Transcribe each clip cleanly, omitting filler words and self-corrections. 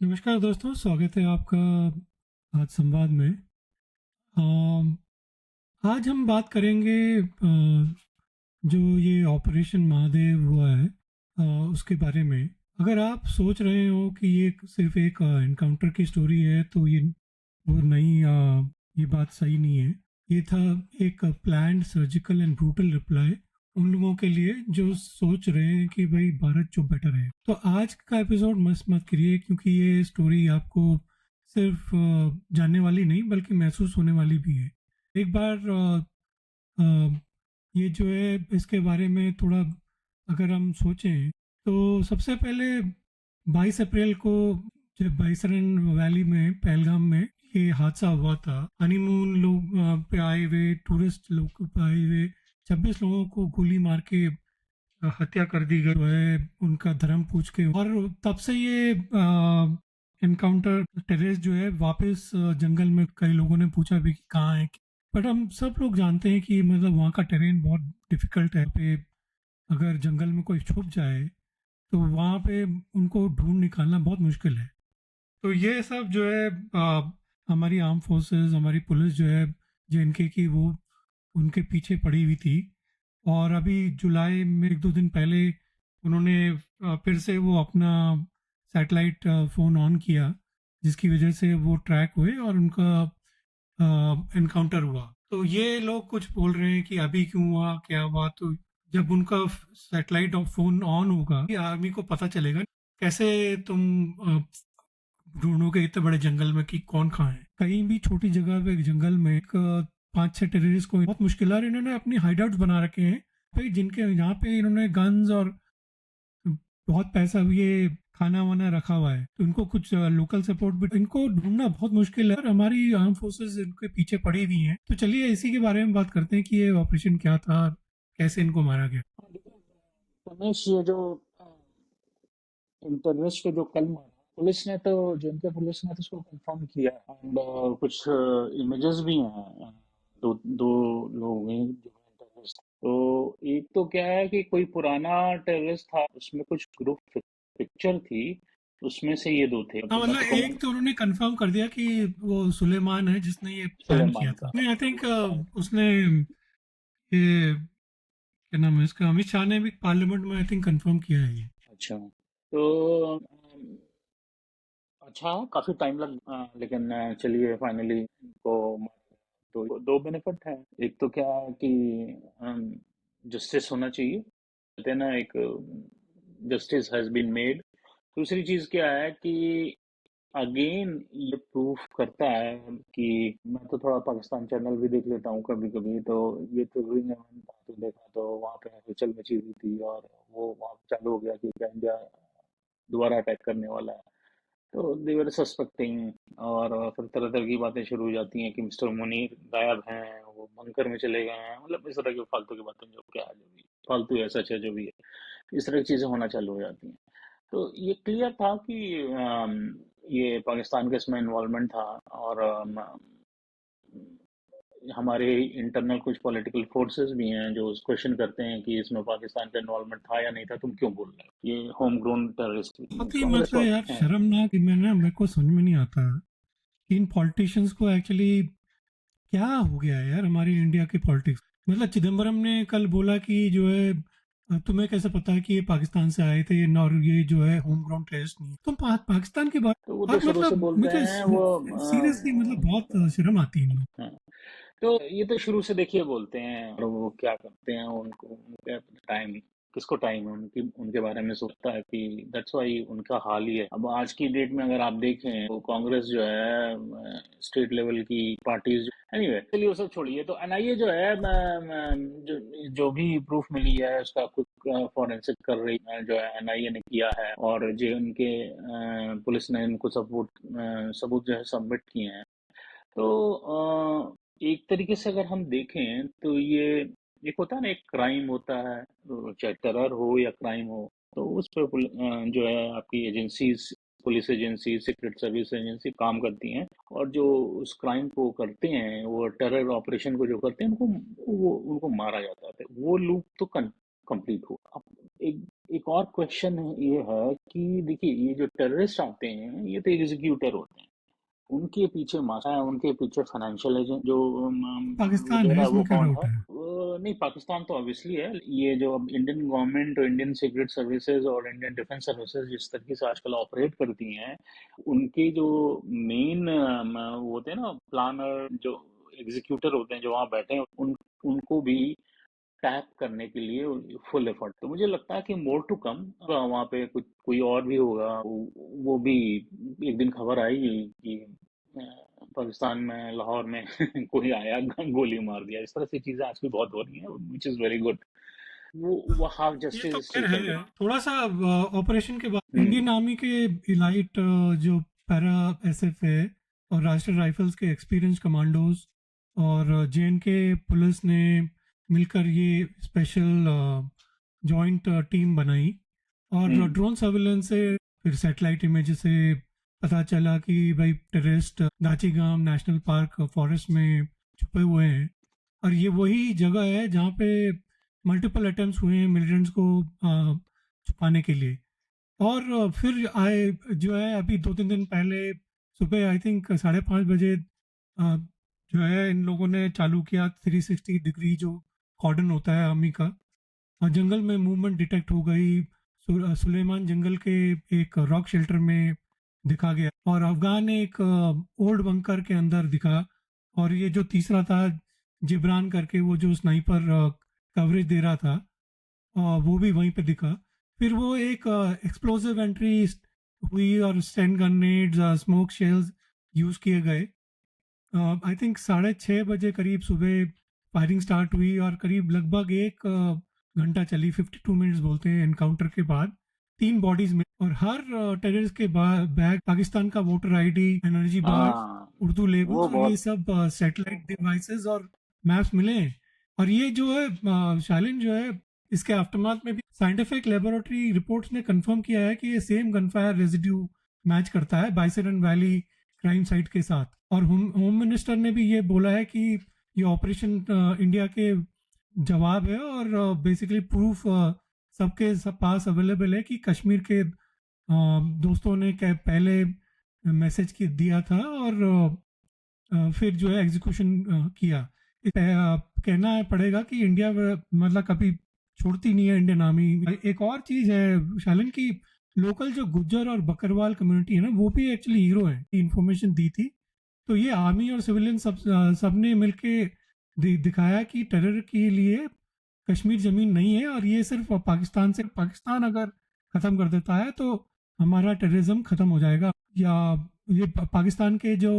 नमस्कार दोस्तों, स्वागत है आपका आज संवाद में। अम, आज हम बात करेंगे जो ये ऑपरेशन महादेव हुआ है उसके बारे में। अगर आप सोच रहे हो कि ये सिर्फ एक एनकाउंटर की स्टोरी है तो ये वो नहीं, ये बात सही नहीं है। ये था एक planned surgical and brutal reply उन लोगों के लिए जो सोच रहे हैं कि भाई भारत जो बेटर है। तो आज का एपिसोड मिस मत करिए, क्योंकि ये स्टोरी आपको सिर्फ जानने वाली नहीं बल्कि महसूस होने वाली भी है। एक बार अ, ये जो है इसके बारे में थोड़ा अगर हम सोचें तो सबसे पहले 22 अप्रैल को जब बाइसरन वैली में पहलगाम में ये हादसा हुआ था, हनीमून लोग पे आए हुए टूरिस्ट लोग पे आए हुए 26 लोगों को गोली मार के हत्या कर दी गई है, उनका धर्म पूछ के। और तब से ये एनकाउंटर टेररिस्ट जो है वापस जंगल में कई लोगों ने पूछा भी कि कहाँ है। बट हम सब लोग जानते हैं कि मतलब वहाँ का टेरेन बहुत डिफिकल्ट है पे। अगर जंगल में कोई छुप जाए तो वहाँ पे उनको ढूंढ निकालना बहुत मुश्किल है। तो ये सब जो है हमारी आर्म फोर्सेस, हमारी पुलिस जो है जेएनके की, वो उनके पीछे पड़ी हुई थी। और अभी जुलाई में एक दो दिन पहले उन्होंने फिर से वो अपना सैटेलाइट फ़ोन ऑन किया, जिसकी वजह से वो ट्रैक हुए और उनका एनकाउंटर हुआ। तो ये लोग कुछ बोल रहे हैं कि अभी क्यों हुआ, क्या हुआ। तो जब उनका सैटेलाइट फोन ऑन होगा, आर्मी को पता चलेगा कैसे तुम ढूंढोगे इतने बड़े जंगल में कि कौन कहाँ है। कहीं भी छोटी जगह पे एक जंगल में एक 5-6 टेररिस्ट को बहुत मुश्किल है, और इन्होंने अपनी हाइडआउट्स बना रखे हैं भाई, जिनके यहाँ पे इन्होंने गन्स और बहुत पैसा ये खाना वाना रखा हुआ है। तो इनको कुछ लोकल सपोर्ट भी, इनको ढूंढना बहुत मुश्किल है और हमारी आर्म फोर्सेस इनके पीछे पड़ी हुई हैं। तो चलिए इसी के बारे में बात करते हैं कि ये ऑपरेशन क्या था और कैसे इनको मारा गया। हाँ, देखो रमेश, ये जो इन टेररिस्ट को जो कल मारा, पुलिस ने तो जेएनके पुलिस ने तो उसको कंफर्म किया एंड कुछ इमेजेस भी हैं। दो दो लोग हैं जो टेररिस्ट। तो एक तो क्या है कि कोई पुराना टेररिस्ट था, उसमें कुछ ग्रुप पिक्चर थी, उसमें से ये दो थे। हाँ, मैं तो मतलब कहूँ एक तो उन्होंने कंफर्म कर दिया कि वो सुलेमान है जिसने ये प्लान किया सुलेमान था। का। नहीं, आई थिंक उसने ये क्या नाम है इसका, अमित शाह ने भी पार्लियामेंट में आई थिंक कंफर्म किया है ये। अच्छा, तो अच्छा, काफी टाइम लग लेकिन चलिए फाइनली इनको तो दो बेनिफिट है। एक तो क्या है कि जस्टिस होना चाहिए, कहते हैं ना, एक जस्टिस हैज बीन मेड। दूसरी चीज क्या है कि अगेन ये प्रूफ करता है कि मैं तो थोड़ा पाकिस्तान चैनल भी देख लेता हूँ कभी कभी, तो ये ट्रिगरिंग इवेंट था तो देखा, तो वहाँ पे हलचल मची हुई थी और वो वहाँ पे चालू हो गया कि क्या इंडिया दोबारा अटैक करने वाला है। तो दे वर सस्पेक्टिंग, और फिर तरह तरह की बातें शुरू हो जाती हैं कि मिस्टर मुनीर गायब हैं, वो बंकर में चले गए हैं, मतलब इस तरह की फालतू की बातें, जो क्या है, जो भी फालतू है सच है जो भी है, इस तरह की चीज़ें होना चालू हो जाती हैं। तो ये क्लियर था कि ये पाकिस्तान का इसमें इन्वॉल्वमेंट था। और हमारे इंटरनल कुछ पॉलिटिकल फोर्सेस भी हैं जो क्वेश्चन करते हैं कि इसमें पाकिस्तान का इन्वॉल्वमेंट था या नहीं था, तुम क्यों बोल रहे हो, ये होम ग्रोन टेररिस्ट। बहुत ही कांग्रेस मतलब वाले यार हाँ। शर्मनाक, मैं ना, मेरे को समझ में नहीं आता कि इन पॉलिटिशियंस को एक्चुअली क्या हो गया है यार हमारी इंडिया की पॉलिटिक्स। मतलब चिदम्बरम ने कल बोला कि जो है तुम्हें कैसे पता है कि ये पाकिस्तान से आए थे और ये जो है होम ग्राउंड टेररिस्ट नहीं है। तुम पाकिस्तान की बात। तो वो तो और शुरू से मतलब बोलते मुझे हैं वो सीरियसली मतलब बहुत शर्म आती है इन लोग। हाँ। तो ये तो शुरू से देखिए बोलते हैं, और वो क्या करते हैं, उनको उनका टाइम, किसको टाइम है उनकी, उनके बारे में सोचता है कि दैट्स वाई उनका हाल ही है। अब आज की डेट में अगर आप देखें तो कांग्रेस जो है, स्टेट लेवल की पार्टीज, एनीवे चलिए वो सब छोड़िए। तो एनआईए जो है जो जो भी प्रूफ मिली है उसका कुछ फॉरेंसिक कर रही है, जो है एनआईए ने किया है, और जो उनके पुलिस ने इनको सबूत जो है सबमिट किए हैं। तो एक तरीके से अगर हम देखें तो ये एक होता है ना, एक क्राइम होता है, तो चाहे टेरर हो या क्राइम हो, तो उस पर जो है आपकी agencies, police agency, secret service agency काम करती हैं, और जो उस क्राइम को करते हैं, वो टेरर ऑपरेशन को जो करते हैं, उनको वो उनको मारा जाता है। वो लूप तो कंप्लीट हुआ। अब एक एक और क्वेश्चन ये है कि देखिए ये जो टेररिस्ट आते हैं ये तो एग्जीक्यूटर होते हैं, उनके पीछे माशा है, उनके पीछे फाइनेंशियल एजेंट जो पाकिस्तान है, वगैरह है, वो इसमें क्या कौन डाउट है? है। नहीं, पाकिस्तान तो ऑब्वियसली है। ये जो अब इंडियन गवर्नमेंट और इंडियन सीक्रेट सर्विसेज और इंडियन डिफेंस सर्विसेज जिस तरीके से आजकल ऑपरेट करती हैं, उनके जो मेन वो होते हैं ना प्लानर, जो एग्जीक्यूटर होते हैं जो वहाँ बैठे हैं, उनको भी टैप करने के लिए फुल एफर्ट। तो मुझे लगता है कि मोर टू कम, वहाँ पे कुछ कोई और भी होगा, वो भी एक दिन खबर आएगी कि पाकिस्तान में लाहौर में कोई आया गोली मार दिया। इस तरह से चीजें आजकल बहुत हो रही हैं, विच इज वेरी गुड। वो हाफ ये तो जस्टिस खैर स्टिल चल है। रही थोड़ा सा ऑपरेशन के बाद है। इंडियन आर्मी के इलाइट जो पैरा एसएफ है और राष्ट्रीय राइफल्स के एक्सपीरियंस कमांडोज और जेएनके पुलिस ने मिलकर ये स्पेशल जॉइंट टीम बनाई और हम्म। ड्रोन सर्विलेंस से फिर सैटेलाइट इमेज से पता चला कि भाई टेररिस्ट दाचिगाम नेशनल पार्क फॉरेस्ट में छुपे हुए हैं और ये वही जगह है जहाँ पे मल्टीपल अटेम्प्ट्स हुए हैं मिलिटेंट्स को छुपाने के लिए। और फिर आए जो है अभी 2-3 दिन पहले सुबह आई थिंक 5:30 बजे जो है इन लोगों ने चालू किया 360 डिग्री जो कॉर्डन होता है आर्मी का और जंगल में मूवमेंट डिटेक्ट हो गई। सुलेमान जंगल के एक रॉक शेल्टर में दिखा गया और अफगान एक ओल्ड बंकर के अंदर दिखा और ये जो तीसरा था जिब्रान करके वो जो स्नाइपर कवरेज दे रहा था वो भी वहीं पे दिखा। फिर वो एक एक्सप्लोसिव एंट्री हुई और stand grenades smoke shells use किए गए। आई थिंक 6:30 बजे करीब सुबह फायरिंग स्टार्ट हुई और करीब लगभग एक घंटा चली 52 मिनट्स बोलते हैं एनकाउंटर के बाद। 3 बॉडीज में और हर टेररिस्ट के बैग पाकिस्तान का वोटर आईडी एनर्जी बार हाँ, उर्दू लेबल्स वो और ये बहुत। सब सैटेलाइट डिवाइसेस और मैप्स मिले हैं। और ये जो है शालिन जो है इसके आफ्टरमाथ में भी साइंटिफिक लेबोरेटरी रिपोर्ट्स ने कंफर्म किया है कि ये सेम गनफायर रेजिड्यू मैच करता है बाइसेरन वैली क्राइम साइट के साथ। और होम मिनिस्टर ने भी ये बोला है कि ये ऑपरेशन इंडिया के जवाब है और बेसिकली प्रूफ सबके पास अवेलेबल है कि कश्मीर के दोस्तों ने पहले मैसेज की दिया था और फिर जो है एग्जीक्यूशन किया। कहना है पड़ेगा कि इंडिया मतलब कभी छोड़ती नहीं है इंडियन आर्मी। एक और चीज है शालिन की लोकल जो गुज्जर और बकरवाल कम्युनिटी है ना वो भी एक्चुअली हीरो है, इंफॉर्मेशन दी थी। तो ये आर्मी और सिविलियन सबने मिलके दिखाया कि टेरर के लिए कश्मीर जमीन नहीं है और ये सिर्फ पाकिस्तान अगर खत्म कर देता है तो हमारा टेररिज्म खत्म हो जाएगा। या ये पाकिस्तान के जो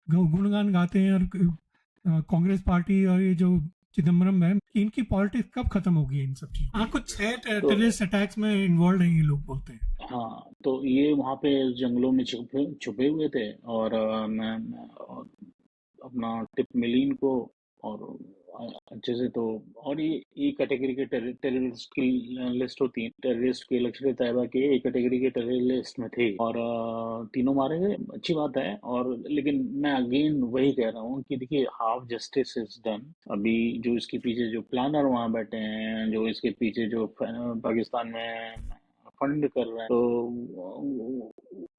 गुणगान गाते हैं और कांग्रेस पार्टी और ये जो चिदम्बरम है कि इनकी पॉलिटिक्स कब खत्म होगी इन सब चीजों। हाँ, कुछ 6 तो टेररिस्ट अटैक्स में इन्वॉल्व है ये लोग बोलते हैं। हाँ, तो ये वहाँ पे जंगलों में छुपे छुपे हुए थे, और और अपना टिप मिली इनको, और अच्छे से। तो और ये कैटेगरी के टेररिस्ट की लिस्ट होती है। टेररिस्ट के लश्कर तैयबा के एक कैटेगरी के टेररिस्ट में थे, और तीनों मारे गए, अच्छी बात है। और लेकिन मैं अगेन वही कह रहा हूँ कि देखिए हाफ जस्टिस इज डन। अभी जो इसके पीछे जो प्लानर वहाँ बैठे हैं, जो इसके पीछे जो पाकिस्तान में फंड कर रहे हैं, तो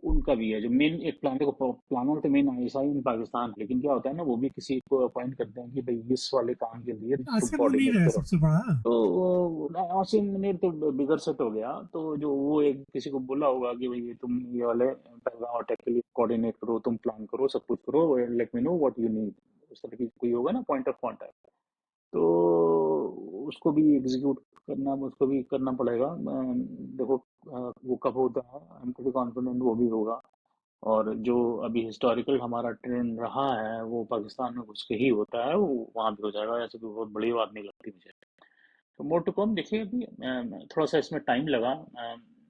उनका भी है जो मेन एक प्लान। देखो प्लानर तो मेन आईएसआई इन पाकिस्तान, लेकिन क्या होता है ना, वो भी किसी को अपॉइंट करते हैं कि भाई इस वाले काम के लिए तुम आसिम मुनीर कोऑर्डिनेट है करो। सबसे बड़ा। तो आसिम मुनीर तो बिगर सेट हो गया। तो जो वो एक किसी को बोला होगा कि भाई तुम ये वाले पहलगाम अटैक के लिए कोऑर्डिनेट करो, तुम प्लान करो, सब कुछ करो, let me know what you need. उस तरह की कोई होगा ना पॉइंट ऑफ कांटेक्ट, तो उसको भी एग्जीक्यूट करना, उसको भी करना पड़ेगा। देखो वो कब होता है, आई एम प्रीटी कॉन्फिडेंट वो भी होगा। और जो अभी हिस्टोरिकल हमारा ट्रेंड रहा है वो पाकिस्तान में घुस के ही होता है, वो वहाँ भी हो जाएगा। ऐसे कोई बहुत बड़ी बात नहीं लगती मुझे। तो मोर टू कम देखिए। अभी थोड़ा सा इसमें टाइम लगा।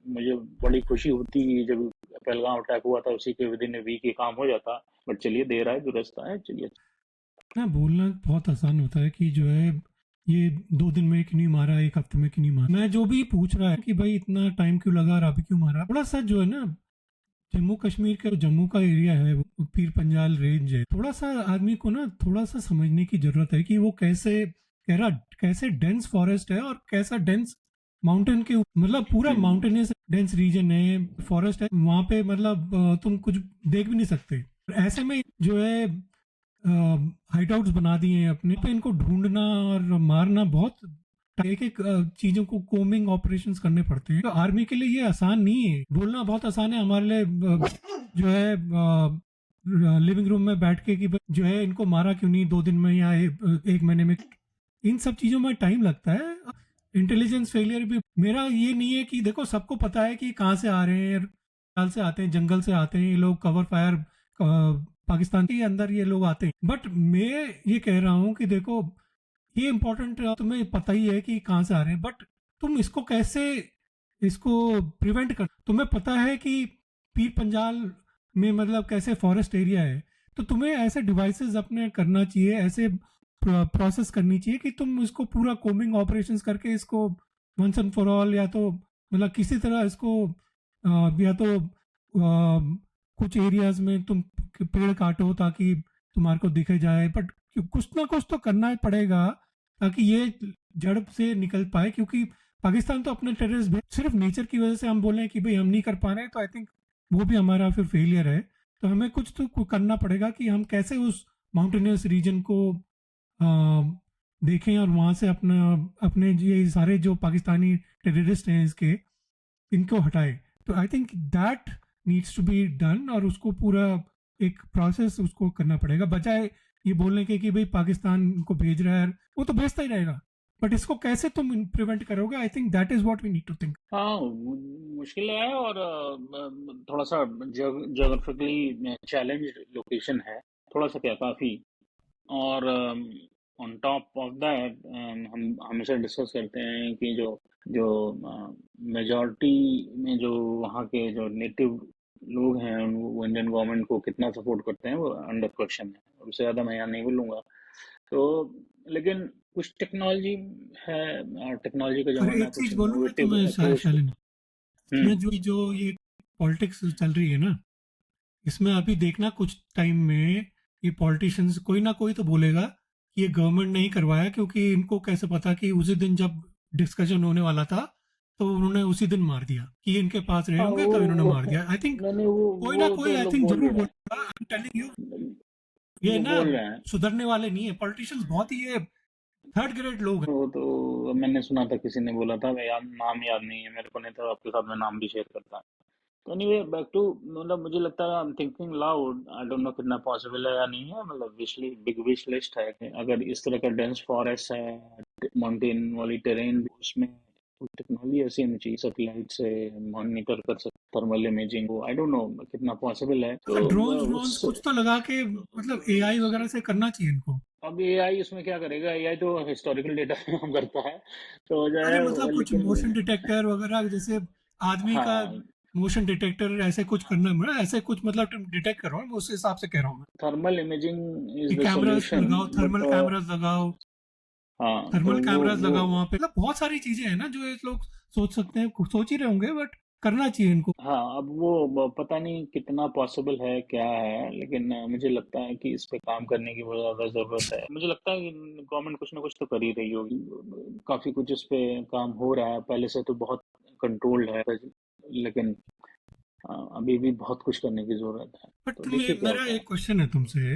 मुझे बड़ी खुशी होती जब पहलगाम अटैक हुआ था, उसी के विद इन वीक ये काम हो जाता। बट चलिए, देर आए दुरुस्त आए, चलिए। ना बोलना बहुत आसान होता है कि जो है ये 2 दिन में क्यों नहीं मारा, एक हफ्ते में क्यों नहीं मारा। मैं जो भी पूछ रहा है कि भाई इतना टाइम क्यों लगा और अभी क्यों मारा, थोड़ा सा जो है ना जम्मू कश्मीर का जम्मू का एरिया है वो पीर पंजाल रेंज है, थोड़ा सा आदमी को ना थोड़ा सा समझने की जरूरत है कि वो कैसे कैसा डेंस फॉरेस्ट है और कैसा डेंस माउंटेन के मतलब पूरा हम्म, माउंटेनियस डेंस रीजन है, फॉरेस्ट है वहां पे, मतलब तुम कुछ देख भी नहीं सकते। ऐसे में जो है हाइट आउट्स बना दिए हैं अपने पे, इनको ढूंढना और मारना बहुत, एक एक चीजों को कोमिंग ऑपरेशंस करने पड़ते हैं। तो आर्मी के लिए ये आसान नहीं है, बोलना बहुत आसान है हमारे लिए, जो है लिविंग रूम में बैठ के कि जो है इनको मारा क्यों नहीं 2 दिन में या एक महीने में। इन सब चीजों में टाइम लगता है। इंटेलिजेंस फेलियर भी मेरा ये नहीं है कि देखो सबको पता है कि कहाँ से आ रहे हैं, जंगल से आते हैं, जंगल से आते हैं ये लोग, कवर फायर पाकिस्तान के अंदर ये लोग आते हैं। बट मैं ये कह रहा हूँ कि देखो ये इम्पोर्टेंट तुम्हें पता ही है कि कहाँ से आ रहे हैं, बट तुम इसको कैसे, इसको प्रिवेंट कर, तुम्हें पता है कि पीर पंजाल में मतलब कैसे फॉरेस्ट एरिया है, तो तुम्हें ऐसे डिवाइसेस अपने करना चाहिए, ऐसे प्रोसेस करनी चाहिए कि तुम इसको पूरा कोमिंग ऑपरेशंस करके इसको वंस एंड फॉर ऑल, या तो मतलब किसी तरह इसको या तो कुछ एरियाज में तुम पेड़ काटो ताकि तुम्हारे को दिखे जाए, बट कुछ ना कुछ तो करना ही पड़ेगा ताकि ये जड़ से निकल पाए। क्योंकि पाकिस्तान तो अपने टेररिस्ट सिर्फ नेचर की वजह से हम बोले कि भाई हम नहीं कर पा रहे हैं, तो आई थिंक वो भी हमारा फिर फेलियर है। तो हमें कुछ तो करना पड़ेगा कि हम कैसे उस माउंटेनियस रीजन को देखें और वहां से अपना अपने ये सारे जो पाकिस्तानी टेररिस्ट हैं इसके, इनको हटाए। तो I think that needs to be done, और उसको पूरा एक प्रोसेस उसको करना पड़ेगा, बजाय ये बोलने के कि भाई पाकिस्तान को भेज रहा है, वो तो भेजता ही रहेगा, बट इसको कैसे तुम प्रिवेंट करोगे, I think that is what we need to think. हाँ, मुश्किल है, और थोड़ा सा जोग्राफिकली चैलेंज्ड लोकेशन है, थोड़ा सा क्या काफ़ी। और ऑन टॉप ऑफ दैट हम हमेशा डिस्कस करते हैं कि जो जो मेजॉरिटी में जो वहाँ के जो नेटिव लोग हैं वो इंडियन गवर्नमेंट को कितना सपोर्ट करते हैं वो अंडर क्वेश्चन है। और उससे ज़्यादा मैं यहाँ नहीं बोलूँगा। तो लेकिन कुछ टेक्नोलॉजी है, और टेक्नोलॉजी का और ज़माना है, एक कुछ चीज बोलूँ मैं इनोवेटिव तुम्हें अप्रोच। शालिनी, हम्म। इसमें जो जो ये पॉलिटिक्स चल रही है ना, इसमें अभी देखना कुछ टाइम में ये पॉलिटिशियंस कोई ना कोई तो बोलेगा कि ये गवर्नमेंट ने ही करवाया, क्योंकि इनको कैसे पता कि उसी दिन जब डिस्कशन होने वाला था तो उन्होंने उसी दिन मार दिया, कि ये इनके पास रहे हाँ, होंगे तो इन्होंने मार दिया। आई थिंक नहीं नहीं, वो कोई ना वो कोई तो आई लोग थिंक बोल ही जरूर रहे हैं। बोलेगा। आई एम टेलिंग यू, ये वो ना बोल रहे हैं। सुधरने वाले नहीं है पॉलिटिशियंस, बहुत ही ये थर्ड ग्रेड लोग हैं। वो तो मैंने सुना था, किसी ने बोला था, मैं याद नाम याद नहीं है मेरे को, नहीं तो आपके साथ मैं नाम भी शेयर करता। तो एनीवे, बैक टू, मतलब मुझे लगता है, I am thinking loud, I don't know कितना पॉसिबल है या नहीं है। मतलब बिग विश लिस्ट है कि अगर इस तरह का डेंस फॉरेस्ट है, माउंटेन वाली टेरेन, उसमें टेक्नोलॉजी ऐसी होनी चाहिए, सैटेलाइट से मॉनिटर कर सकते, थर्मल इमेजिंग को, आई डोंट नो कितना पॉसिबल है। तो ड्रोन्स ड्रोन्स उस कुछ तो लगा के मतलब एआई वगैरह से करना चाहिए इनको। अब एआई इसमें क्या करेगा? एआई तो हिस्टोरिकल डेटा पे काम करता है, तो जो अरे मतलब है, कुछ लेकिन मोशन डिटेक्टर वगैरह, जैसे आदमी का हाँ, मोशन डिटेक्टर ऐसे कुछ करना है, मतलब ऐसे कुछ मतलब तुम डिटेक्ट करो, मैं उस हिसाब से कह रहा हूँ मैं, थर्मल इमेजिंग इज कि द कैमरास सॉल्यूशन। लगाओ, बट थर्मल कैमरास लगाओ, हाँ, तो थर्मल कैमरास वो लगाओ वहां पे, मतलब बहुत सारी चीजें हैं ना जो ये लोग सोच सकते हैं, सोच ही रहे होंगे, बट करना चाहिए इनको। हाँ, अब वो पता नहीं कितना पॉसिबल है, क्या है, लेकिन मुझे लगता है कि इस पे काम करने की बहुत ज़्यादा ज़रूरत है। मुझे लगता है कि गवर्नमेंट कुछ ना कुछ तो कर ही रही होगी, काफ़ी कुछ इस पे काम हो रहा है, पहले से तो बहुत कंट्रोल्ड है, लेकिन अभी भी बहुत कुछ करने की ज़रूरत है। बट तो देखिए तुम्हें, क्या मेरा होता है। एक क्वेश्चन है तुमसे,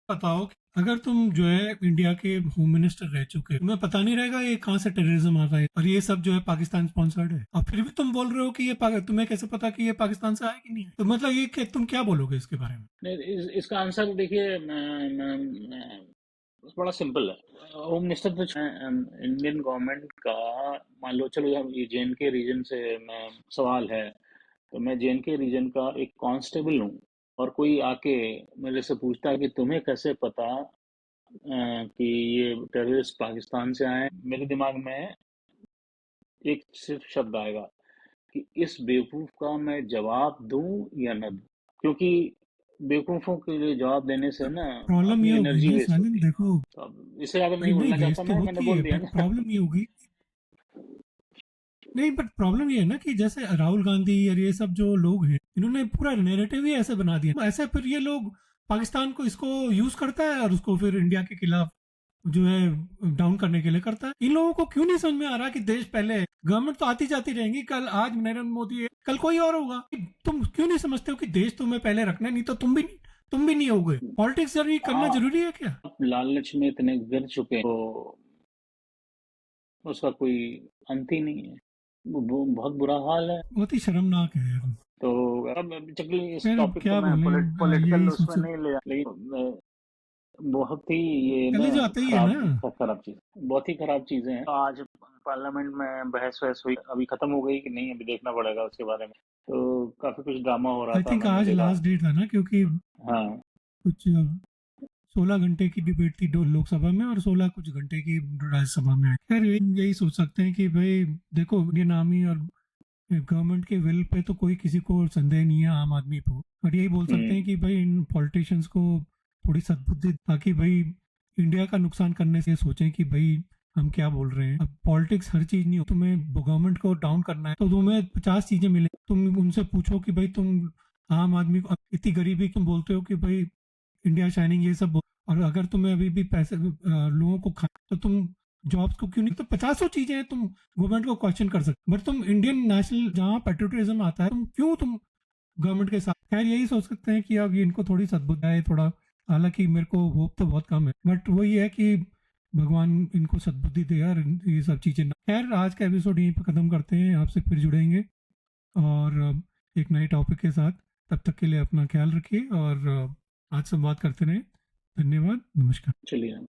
बताओ कि अगर तुम जो है इंडिया के होम मिनिस्टर रह चुके, तुम्हें पता नहीं रहेगा ये कहाँ से टेररिज्म आ रहा है और ये सब जो है पाकिस्तान स्पॉन्सर्ड है, और फिर भी तुम बोल रहे हो कि ये तुम्हें कैसे पता कि ये पाकिस्तान से आया कि नहीं है, तो मतलब ये तुम क्या बोलोगे इसके बारे में। नहीं, इसका आंसर देखिए, बड़ा सिंपल है। होम मिनिस्टर तो इंडियन गवर्नमेंट का, मान लो, चलो ये जेएनके रीजन से मैं सवाल है, तो मैं जेएनके रीजन का एक कांस्टेबल हूँ, और कोई आके मेरे से पूछता है कि तुम्हें कैसे पता कि ये टेररिस्ट पाकिस्तान से आए हैं, मेरे दिमाग में एक सिर्फ शब्द आएगा कि इस बेवकूफ का मैं जवाब दूं या न दूं। क्योंकि बेवकूफों के लिए जवाब देने से ना प्रॉब्लम ये अपनी होगी एनर्जी ना वेस्ट सालिम, होती है। देखो तो अब इससे ज्यादा भाई नहीं नहीं, बोलना चाहता वेस्ट तो मैं, मैंने होती बोल है, दिया बट ना। प्रॉब्लम ये होगी, नहीं बट प्रॉब्लम ये है ना कि जैसे राहुल गांधी और ये सब जो लोग हैं, इन्होंने पूरा नैरेटिव ही ऐसे बना दिया, ऐसे फिर ये लोग पाकिस्तान को इसको यूज करता है और उसको फिर इंडिया के खिलाफ जो है डाउन करने के लिए करता है। इन लोगों को क्यों नहीं समझ में आ रहा कि देश पहले है। गवर्नमेंट तो आती जाती रहेंगी, कल आज नरेंद्र मोदी है, कल कोई और होगा। तुम क्यों नहीं समझते हो कि देश तुम्हें पहले रखना है, नहीं तो तुम भी नहीं होगे। पॉलिटिक्स जरूरी करना हाँ, जरूरी है क्या? आप लालच में इतने गिर चुके हैं तो उसका कोई अंत ही नहीं है। वो बहुत बुरा हाल है। बहुत ही शर्मनाक है यार। तो अब चलिए इस खैर अब टॉपिक को क्या मैं बोले, पॉलिटिकल यही उसमें सोच नहीं ले, लेकिन बहुत ही ये ना चले जाते ही है ना। खराब चीज, बहुत ही खराब चीजें हैं। आज पार्लियामेंट में बहस वहस हुई, अभी खत्म हो गई कि नहीं अभी देखना पड़ेगा उसके बारे में। तो काफी कुछ ड्रामा हो रहा आई था, थिंक मैंने आज देखा। लास्ट डेट था ना, क्योंकि हाँ। कुछ 16 घंटे की डिबेट थी लोकसभा में, और 16 कुछ घंटे की राज्यसभा में। खैर यही सोच सकते हैं कि भाई देखो, इंडियन आर्मी और गवर्नमेंट के विल पे तो कोई किसी को संदेह नहीं है, आम आदमी को। बट यही बोल सकते हैं हम्म। कि भाई इन पॉलिटिशियंस को थोड़ी सद्बुद्धि, ताकि भाई इंडिया का नुकसान करने से सोचें कि भाई हम क्या बोल रहे हैं। अब पॉलिटिक्स हर चीज नहीं हो, तुम्हें गवर्नमेंट को डाउन करना है तो तुम्हें 50 चीजें मिले। तुम उनसे पूछो कि भाई तुम आम आदमी को, इतनी गरीबी तुम बोलते हो कि भाई इंडिया शाइनिंग ये सब और अगर तुम्हें अभी भी पैसे लोगों को खा, तो तुम जॉब्स को क्यों नहीं, तो 50 चीजें हैं तुम गवर्नमेंट को क्वेश्चन कर सकते। बट तुम इंडियन नेशनल जहाँ पेट्रोटिज्म आता है, तुम गवर्नमेंट के साथ। खैर यही सोच सकते हैं कि अब ये इनको थोड़ी सद्बुद्ध है थोड़ा। हालांकि मेरे को होप तो बहुत कम है, बट वही है कि भगवान इनको सद्बुद्धि दे यार, ये सब चीजें ना। खैर आज का एपिसोड यहीं पर खत्म करते हैं, आपसे फिर जुड़ेंगे और एक नए टॉपिक के साथ। तब तक के लिए अपना ख्याल रखिए और आज संवाद करते रहें। धन्यवाद, नमस्कार। चलिए।